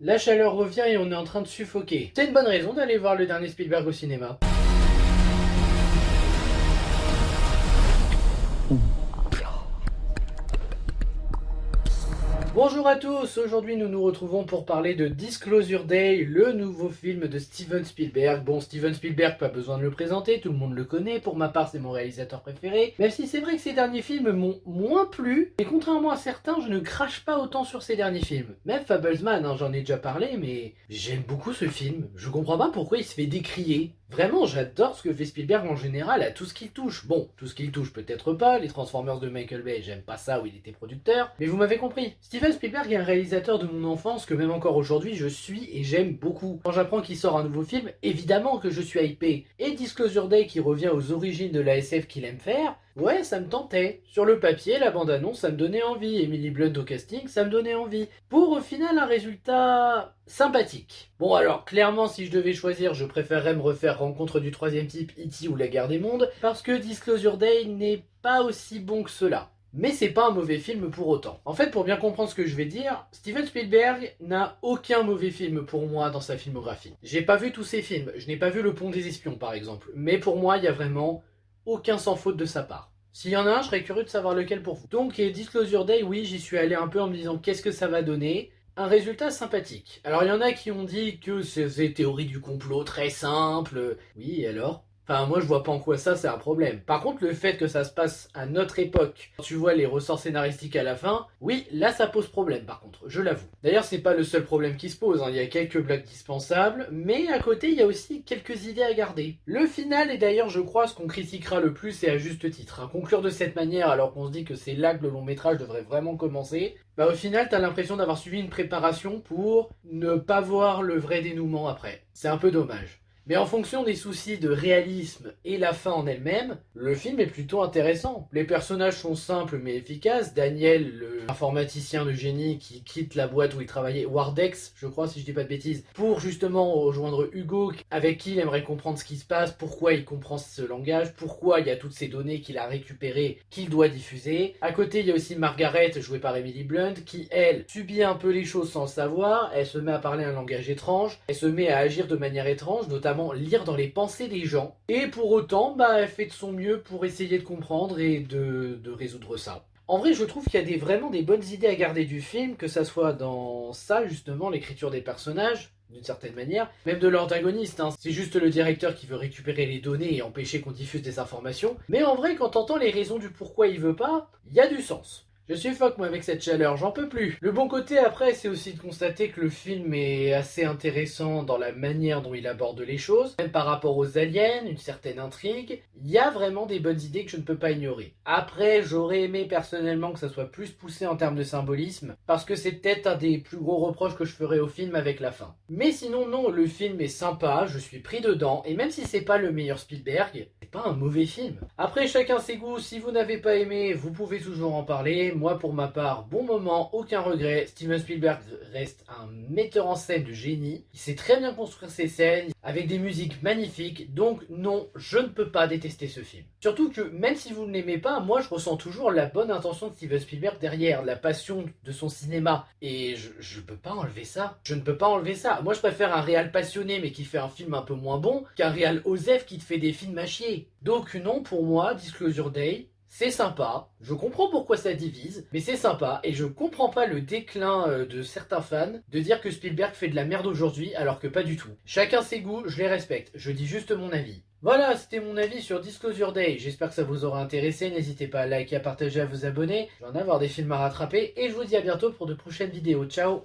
La chaleur revient et on est en train de suffoquer. C'est une bonne raison d'aller voir le dernier Spielberg au cinéma. Bonjour à tous, aujourd'hui nous nous retrouvons pour parler de Disclosure Day, le nouveau film de Steven Spielberg. Bon, Steven Spielberg, pas besoin de le présenter, tout le monde le connaît, pour ma part c'est mon réalisateur préféré. Même si c'est vrai que ses derniers films m'ont moins plu, et contrairement à certains, je ne crache pas autant sur ses derniers films. Même Fablesman, j'en ai déjà parlé, mais j'aime beaucoup ce film. Je comprends pas pourquoi il se fait décrier. Vraiment, j'adore ce que fait Spielberg en général à tout ce qu'il touche. Bon, tout ce qu'il touche peut-être pas, les Transformers de Michael Bay, j'aime pas ça où il était producteur, mais vous m'avez compris. Steven Spielberg est un réalisateur de mon enfance que même encore aujourd'hui je suis et j'aime beaucoup. Quand j'apprends qu'il sort un nouveau film, évidemment que je suis hypé. Et Disclosure Day qui revient aux origines de la SF qu'il aime faire, ouais, ça me tentait. Sur le papier, la bande-annonce, ça me donnait envie. Emily Blunt au casting, ça me donnait envie. Pour au final un résultat sympathique. Bon alors, clairement, si je devais choisir, je préférerais me refaire Rencontre du troisième type, E.T. ou La Guerre des mondes, parce que Disclosure Day n'est pas aussi bon que cela. Mais c'est pas un mauvais film pour autant. En fait, pour bien comprendre ce que je vais dire, Steven Spielberg n'a aucun mauvais film pour moi dans sa filmographie. J'ai pas vu tous ses films, je n'ai pas vu Le Pont des Espions par exemple, mais pour moi, il y a vraiment aucun sans faute de sa part. S'il y en a un, je serais curieux de savoir lequel pour vous. Donc, Disclosure Day, oui, j'y suis allé un peu en me disant qu'est-ce que ça va donner. Un résultat sympathique. Alors, il y en a qui ont dit que c'est théorie du complot très simple. Oui, et alors ? Enfin, moi, je vois pas en quoi ça, c'est un problème. Par contre, le fait que ça se passe à notre époque, quand tu vois les ressorts scénaristiques à la fin, oui, là, ça pose problème, par contre, je l'avoue. D'ailleurs, c'est pas le seul problème qui se pose, il y a quelques blagues dispensables, mais à côté, il y a aussi quelques idées à garder. Le final est d'ailleurs, je crois, ce qu'on critiquera le plus, et à juste titre. Conclure de cette manière, alors qu'on se dit que c'est là que le long métrage devrait vraiment commencer, bah au final, t'as l'impression d'avoir suivi une préparation pour ne pas voir le vrai dénouement après. C'est un peu dommage. Mais en fonction des soucis de réalisme et la fin en elle-même, le film est plutôt intéressant. Les personnages sont simples mais efficaces. Daniel, le informaticien de génie qui quitte la boîte où il travaillait, Wardex, je crois si je dis pas de bêtises, pour justement rejoindre Hugo, avec qui il aimerait comprendre ce qui se passe, pourquoi il comprend ce langage, pourquoi il y a toutes ces données qu'il a récupérées, qu'il doit diffuser. À côté, il y a aussi Margaret, jouée par Emily Blunt, qui, elle, subit un peu les choses sans le savoir. Elle se met à parler un langage étrange, elle se met à agir de manière étrange, notamment lire dans les pensées des gens. Et pour autant, elle fait de son mieux pour essayer de comprendre et de résoudre ça. En vrai, je trouve qu'il y a vraiment des bonnes idées à garder du film, que ça soit dans ça, justement, l'écriture des personnages, d'une certaine manière, même de l'antagoniste, c'est juste le directeur qui veut récupérer les données et empêcher qu'on diffuse des informations. Mais en vrai, quand t'entends les raisons du pourquoi il veut pas, il y a du sens. Je suffoque moi avec cette chaleur, j'en peux plus. Le bon côté après, c'est aussi de constater que le film est assez intéressant dans la manière dont il aborde les choses, même par rapport aux aliens, une certaine intrigue. Il y a vraiment des bonnes idées que je ne peux pas ignorer. Après, j'aurais aimé personnellement que ça soit plus poussé en termes de symbolisme, parce que c'est peut-être un des plus gros reproches que je ferais au film avec la fin. Mais sinon non, le film est sympa, je suis pris dedans, et même si c'est pas le meilleur Spielberg, c'est pas un mauvais film. Après, chacun ses goûts, si vous n'avez pas aimé, vous pouvez toujours en parler. Moi, pour ma part, bon moment, aucun regret. Steven Spielberg reste un metteur en scène de génie. Il sait très bien construire ses scènes, avec des musiques magnifiques. Donc non, je ne peux pas détester ce film. Surtout que, même si vous ne l'aimez pas, moi je ressens toujours la bonne intention de Steven Spielberg derrière, la passion de son cinéma. Et je peux pas enlever ça. Je ne peux pas enlever ça. Moi je préfère un réal passionné mais qui fait un film un peu moins bon, qu'un réal osef qui te fait des films à chier. Donc non, pour moi, Disclosure Day, c'est sympa, je comprends pourquoi ça divise, mais c'est sympa, et je comprends pas le déclin de certains fans de dire que Spielberg fait de la merde aujourd'hui, alors que pas du tout. Chacun ses goûts, je les respecte, je dis juste mon avis. Voilà, c'était mon avis sur Disclosure Day, j'espère que ça vous aura intéressé, n'hésitez pas à liker, à partager, à vous abonner, je vais en avoir des films à rattraper, et je vous dis à bientôt pour de prochaines vidéos, ciao.